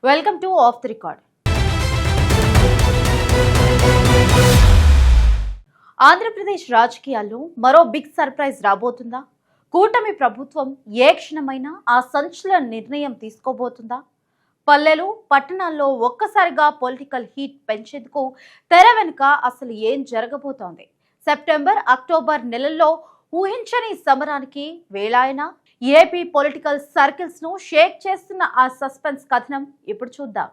Welcome to of the record. Andhra Pradesh రాజకీయాల్లో మరో big surprise రాబోతుందా? కూటమి ప్రభుత్వం ఏ క్షణమైనా ఆ సంచలన నిర్ణయం తీసుకోబోతుందా? పల్లెలు పట్టణాల్లో ఒక్కసారిగా పొలిటికల్ హీట్ పెంచేందుకు తెర వెనుక అసలు ఏం జరగబోతోంది? సెప్టెంబర్, అక్టోబర్ నెలల్లో ఊహించని సమరానికి వేళాయన ఏపీ పొలిటికల్ సర్కిల్స్ ను షేక్ చేస్తున్న ఆ సస్పెన్స్ కథనం ఇప్పుడు చూద్దాం.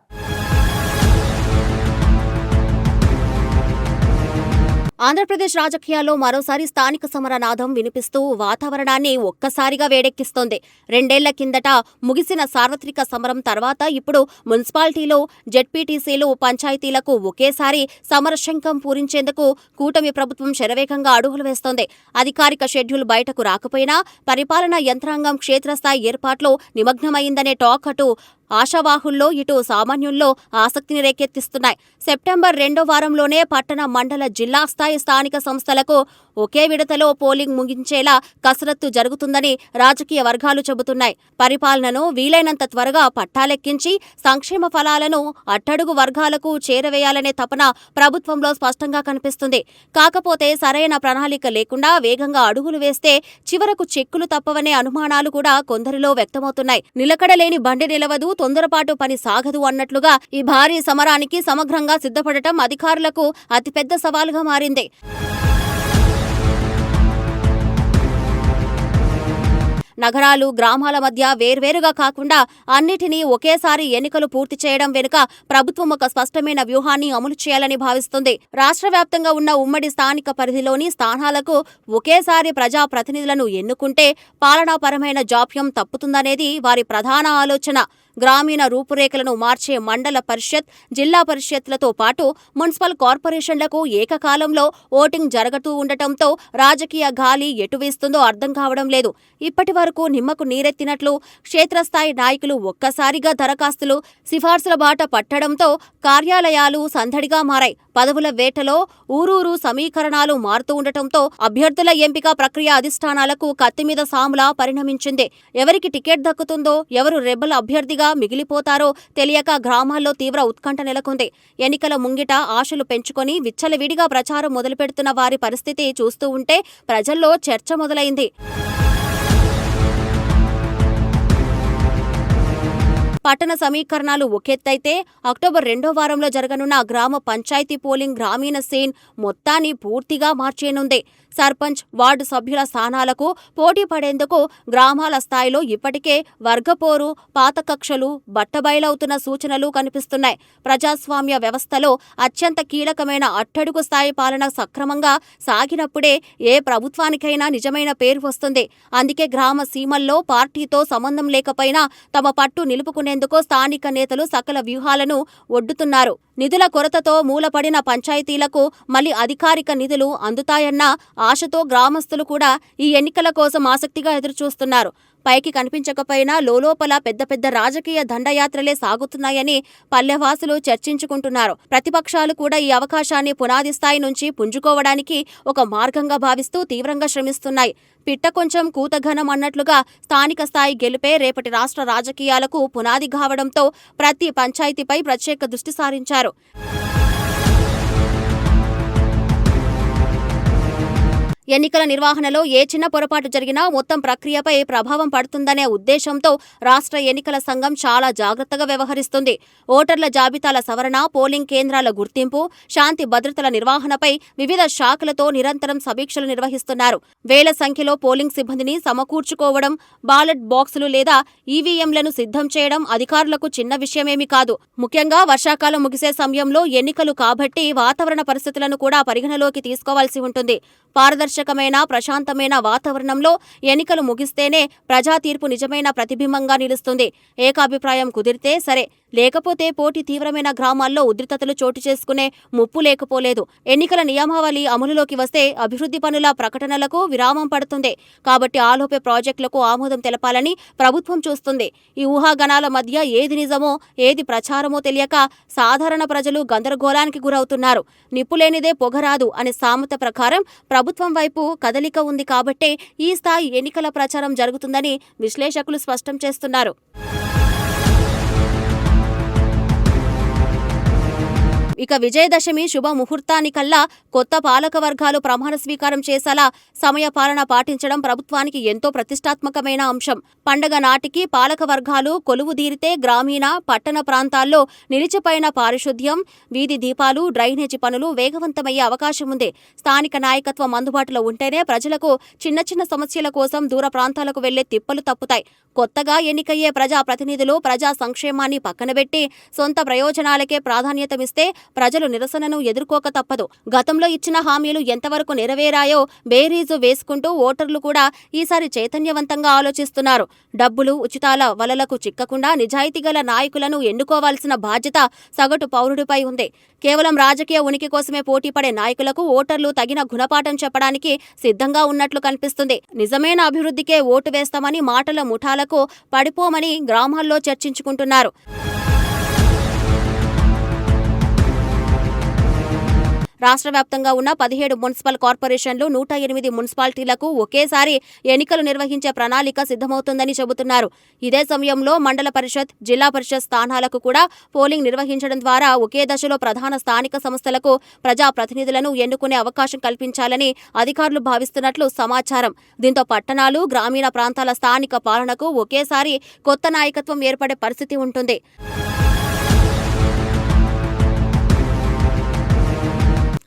ఆంధ్రప్రదేశ్ రాజకీయాల్లో మరోసారి స్థానిక సమరనాదం వినిపిస్తూ వాతావరణాన్ని ఒక్కసారిగా వేడెక్కిస్తోంది. 2 ఏళ్ల కిందట ముగిసిన సార్వత్రిక సమరం తర్వాత ఇప్పుడు మున్సిపాలిటీలు, జెడ్పీటీసీలు, పంచాయతీలకు ఒకేసారి సమరశంఖం పూరించేందుకు కూటమి ప్రభుత్వం శరవేగంగా అడుగులు వేస్తోంది. అధికారిక షెడ్యూల్ బయటకు రాకపోయినా పరిపాలనా యంత్రాంగం క్షేత్రస్థాయి ఏర్పాట్లు నిమగ్నమైందనే టాక్ అటు ఆశావాహుల్లో, ఇటు సామాన్యుల్లో ఆసక్తిని రేకెత్తిస్తున్నాయి. సెప్టెంబర్ 2వ వారంలోనే పట్టణ, మండల, జిల్లా స్థాయి స్థానిక సంస్థలకు ఒకే విడతలో పోలింగ్ ముగించేలా కసరత్తు జరుగుతుందని రాజకీయ వర్గాలు చెబుతున్నాయి. పరిపాలనను వీలైనంత త్వరగా పట్టాలెక్కించి సంక్షేమ ఫలాలను అట్టడుగు వర్గాలకు చేరవేయాలనే తపన ప్రభుత్వంలో స్పష్టంగా కనిపిస్తుంది. కాకపోతే సరైన ప్రణాళిక లేకుండా వేగంగా అడుగులు వేస్తే చివరకు చెక్కులు తప్పవనే అనుమానాలు కూడా కొందరిలో వ్యక్తమవుతున్నాయి. నిలకడలేని బండి నిలవదు, తొందరపాటు పని సాగదు అన్నట్లుగా ఈ భారీ సమరానికి సమగ్రంగా సిద్ధపడటం అధికారులకు అతిపెద్ద సవాలుగా మారింది. నగరాలు, గ్రామాల మధ్య వేర్వేరుగా కాకుండా అన్నిటినీ ఒకేసారి ఎన్నికలు పూర్తి చేయడం వెనుక ప్రభుత్వం ఒక స్పష్టమైన వ్యూహాన్ని అమలు చేయాలని భావిస్తుంది. రాష్ట్ర వ్యాప్తంగా ఉన్న ఉమ్మడి స్థానిక పరిధిలోని స్థానాలకు ఒకేసారి ప్రజాప్రతినిధులను ఎన్నుకుంటే పాలనాపరమైన జాప్యం తప్పుతుందనేది వారి ప్రధాన ఆలోచన. గ్రామీణ రూపురేఖలను మార్చే మండల పరిషత్, జిల్లా పరిషత్లతో పాటు మున్సిపల్ కార్పొరేషన్లకు ఏకకాలంలో ఓటింగ్ జరుగుతూ ఉండటంతో రాజకీయ గాలి ఎటు వీస్తుందో అర్థం కావడం లేదు. ఇప్పటి వరకు నిమ్మకు నీరెత్తినట్లు క్షేత్రస్థాయి నాయకులు ఒక్కసారిగా దరఖాస్తులు, సిఫార్సుల బాట పట్టడంతో కార్యాలయాలు సందడిగా మారాయి. పదవుల వేటలో ఊరూరు సమీకరణాలు మారుతూ ఉండటంతో అభ్యర్థుల ఎంపిక ప్రక్రియ అధిష్టానాలకు కత్తిమీద సాములా పరిణమించింది. ఎవరికి టికెట్ దక్కుతుందో, ఎవరు రెబల్ అభ్యర్థిగా మిగిలిపోతారో తెలియక గ్రామాల్లో తీవ్ర ఉత్కంఠ నెలకొంది. ఎన్నికల ముంగిట ఆశలు పెంచుకొని విచ్చలవిడిగా ప్రచారం మొదలుపెడుతున్న వారి పరిస్థితి చూస్తూ ఉంటే ప్రజల్లో చర్చ మొదలైంది. పట్టణ సమీకరణాలు ఒకెత్తైతే అక్టోబర్ 2వ వారంలో జరగనున్న గ్రామ పంచాయతీ పోలింగ్ గ్రామీణ సీన్ మొత్తాన్ని పూర్తిగా మార్చేనుంది. సర్పంచ్, వార్డు సభ్యుల స్థానాలకు పోటీ పడేందుకు గ్రామాల స్థాయిలో ఇప్పటికే వర్గపోరు, పాత కక్షలు బట్టబయలవుతున్న సూచనలు కనిపిస్తున్నాయి. ప్రజాస్వామ్య వ్యవస్థలో అత్యంత కీలకమైన అట్టడుగు స్థాయి పాలన సక్రమంగా సాగినప్పుడే ఏ ప్రభుత్వానికైనా నిజమైన పేరు వస్తుంది. అందుకే గ్రామ సీమల్లో పార్టీతో సంబంధం లేకపోయినా తమ పట్టు నిలుపుకునేందుకు స్థానిక నేతలు సకల వ్యూహాలను ఒడ్డుతున్నారు. నిధుల కొరతతో మూలపడిన పంచాయతీలకు మళ్లీ అధికారిక నిధులు అందుతాయన్న ఆశతో గ్రామస్తులు కూడా ఈ ఎన్నికల కోసం ఆసక్తిగా ఎదురుచూస్తున్నారు. పైకి కనిపించకపోయినా లోలోపల పెద్ద పెద్ద రాజకీయ దండయాత్రలే సాగుతున్నాయని పల్లెవాసులు చర్చించుకుంటున్నారు. ప్రతిపక్షాలు కూడా ఈ అవకాశాన్ని పునాది స్థాయి నుంచి పుంజుకోవడానికి ఒక మార్గంగా భావిస్తూ తీవ్రంగా శ్రమిస్తున్నాయి. పిట్ట కొంచెం కూతఘనం అన్నట్లుగా స్థానిక స్థాయి గెలుపే రేపటి రాష్ట్ర రాజకీయాలకు పునాది కావడంతో ప్రతి పంచాయతీపై ప్రత్యేక దృష్టి సారించారు. ఎన్నికల నిర్వహణలో ఏ చిన్న పొరపాటు జరిగినా మొత్తం ప్రక్రియపై ప్రభావం పడుతుందనే ఉద్దేశంతో రాష్ట్ర ఎన్నికల సంఘం చాలా జాగ్రత్తగా వ్యవహరిస్తుంది. ఓటర్ల జాబితాల సవరణ, పోలింగ్ కేంద్రాల గుర్తింపు, శాంతి భద్రతల నిర్వహణపై వివిధ శాఖలతో నిరంతరం సమీక్షలు నిర్వహిస్తున్నారు. వేల సంఖ్యలో పోలింగ్ సిబ్బందిని సమకూర్చుకోవడం, బాలెట్ బాక్సులు లేదా ఈవీఎంలను సిద్ధం చేయడం అధికారులకు చిన్న విషయమేమీ కాదు. ముఖ్యంగా వర్షాకాలం ముగిసే సమయంలో ఎన్నికలు కాబట్టి వాతావరణ పరిస్థితులను కూడా పరిగణలోకి తీసుకోవాల్సి ఉంటుంది. పారదర్శకమైన, ప్రశాంతమైన వాతావరణంలో ఎన్నికలు ముగిస్తేనే ప్రజా తీర్పు నిజమైన ప్రతిబింబంగా నిలుస్తుంది. ఏకాభిప్రాయం కుదిరితే సరే, లేకపోతే పోటీ తీవ్రమైన గ్రామాల్లో ఉద్రిక్తతలు చోటు చేసుకునే ముప్పు లేకపోలేదు. ఎన్నికల నియమావళి అమలులోకి వస్తే అభివృద్ధి పనుల ప్రకటనలకు విరామం పడుతుంది. కాబట్టి ఆలోపే ప్రాజెక్టులకు ఆమోదం తెలపాలని ప్రభుత్వం చూస్తుంది. ఈ ఊహాగణాల మధ్య ఏది నిజమో, ఏది ప్రచారమో తెలియక సాధారణ ప్రజలు గందరగోళానికి గురవుతున్నారు. నిప్పులేనిదే పొగరాదు అనే సామెత ప్రకారం ప్రభుత్వం వైపు కదలిక ఉంది కాబట్టే ఈ స్థాయి ఎన్నికల ప్రచారం జరుగుతుందని విశ్లేషకులు స్పష్టం చేస్తున్నారు. ఇక విజయదశమి శుభ ముహూర్తానికల్లా కొత్త పాలక వర్గాలు ప్రమాణ స్వీకారం చేసేలా సమయ పాలన పాటించడం ప్రభుత్వానికి ఎంతో ప్రతిష్టాత్మకమైన అంశం. పండగ నాటికి పాలక వర్గాలు కొలువుదీరితే గ్రామీణ, పట్టణ ప్రాంతాల్లో నిలిచిపోయిన పారిశుద్ధ్యం, వీధి దీపాలు, డ్రైనేజీ పనులు వేగవంతమయ్యే అవకాశం ఉంది. స్థానిక నాయకత్వం అందుబాటులో ఉంటేనే ప్రజలకు చిన్న చిన్న సమస్యల కోసం దూర ప్రాంతాలకు వెళ్లే తిప్పలు తప్పుతాయి. కొత్తగా ఎన్నికయ్యే ప్రజా ప్రతినిధులు ప్రజా సంక్షేమాన్ని పక్కనబెట్టి సొంత ప్రయోజనాలకే ప్రాధాన్యతమిస్తే ప్రజలు నిరసనను ఎదుర్కోక తప్పదు. గతంలో ఇచ్చిన హామీలు ఎంతవరకు నెరవేరాయో బేరీజు వేసుకుంటూ ఓటర్లు కూడా ఈసారి చైతన్యవంతంగా ఆలోచిస్తున్నారు. డబ్బులు, ఉచితాల వలలకు చిక్కకుండా నిజాయితీగల నాయకులను ఎన్నుకోవాల్సిన బాధ్యత సగటు పౌరుడిపై ఉంది. కేవలం రాజకీయ ఉనికి కోసమే పోటీపడే నాయకులకు ఓటర్లు తగిన గుణపాఠం చెప్పడానికి సిద్ధంగా ఉన్నట్లు కనిపిస్తుంది. నిజమైన అభివృద్ధికే ఓటు వేస్తామని మాటల ముఠాలకు పడిపోమని గ్రామాల్లో చర్చించుకుంటున్నారు. రాష్ట్ర వ్యాప్తంగా ఉన్న 17 మున్సిపల్ కార్పొరేషన్లు, 108 మున్సిపాలిటీలకు ఒకేసారి ఎన్నికలు నిర్వహించే ప్రణాళిక సిద్ధమవుతుందని చెబుతున్నారు. ఇదే సమయంలో మండల పరిషత్, జిల్లా పరిషత్ స్థానాలకు కూడా పోలింగ్ నిర్వహించడం ద్వారా ఒకే దశలో ప్రధాన స్థానిక సంస్థలకు ప్రజాప్రతినిధులను ఎన్నుకునే అవకాశం కల్పించాలని అధికారులు భావిస్తున్నట్లు సమాచారం. దీంతో పట్టణాలు, గ్రామీణ ప్రాంతాల స్థానిక పాలనకు ఒకేసారి కొత్త నాయకత్వం ఏర్పడే పరిస్థితి ఉంటుంది.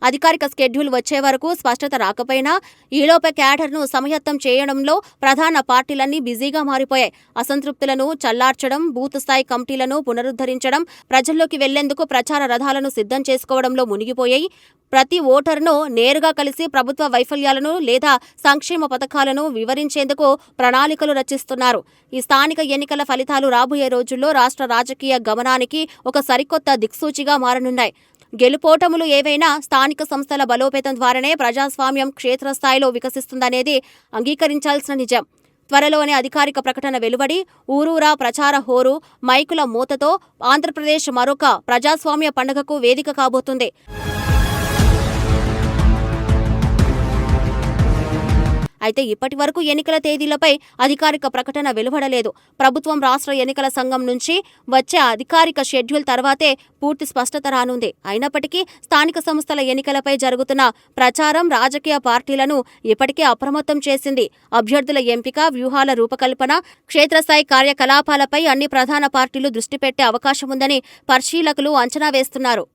అధికారిక స్కెడ్యూల్ వచ్చే వరకు స్పష్టత రాకపోయినా ఈలోపే క్యాడర్ను సమయత్తం చేయడంలో ప్రధాన పార్టీలన్నీ బిజీగా మారిపోయాయి. అసంతృప్తులను చల్లార్చడం, బూత్ స్థాయి కమిటీలను పునరుద్ధరించడం, ప్రజల్లోకి వెళ్లేందుకు ప్రచార రథాలను సిద్ధం చేసుకోవడంలో మునిగిపోయాయి. ప్రతి ఓటరును నేరుగా కలిసి ప్రభుత్వ వైఫల్యాలను లేదా సంక్షేమ పథకాలను వివరించేందుకు ప్రణాళికలు రచిస్తున్నారు. ఈ స్థానిక ఎన్నికల ఫలితాలు రాబోయే రోజుల్లో రాష్ట్ర రాజకీయ గమనానికి ఒక సరికొత్త దిక్సూచిగా మారనున్నాయి. గెలుపోటములు ఏవైనా స్థానిక సంస్థల బలోపేతం ద్వారానే ప్రజాస్వామ్యం క్షేత్రస్థాయిలో వికసిస్తుందనేది అంగీకరించాల్సిన నిజం. త్వరలోనే అధికారిక ప్రకటన వెలువడి ఊరూరా ప్రచార హోరు, మైకుల మూతతో ఆంధ్రప్రదేశ్ మరొక ప్రజాస్వామ్య పండుగకు వేదిక కాబోతుంది. అయితే ఇప్పటి వరకు ఎన్నికల తేదీలపై అధికారిక ప్రకటన వెలువడలేదు. ప్రభుత్వం, రాష్ట్ర ఎన్నికల సంఘం నుంచి వచ్చే అధికారిక షెడ్యూల్ తర్వాతే పూర్తి స్పష్టత రానుంది. అయినప్పటికీ స్థానిక సంస్థల ఎన్నికలపై జరుగుతున్న ప్రచారం రాజకీయ పార్టీలను ఇప్పటికే అప్రమత్తం చేసింది. అభ్యర్థుల ఎంపిక, వ్యూహాల రూపకల్పన, క్షేత్రస్థాయి కార్యకలాపాలపై అన్ని ప్రధాన పార్టీలు దృష్టి పెట్టే అవకాశం ఉందని పరిశీలకులు అంచనా వేస్తున్నారు.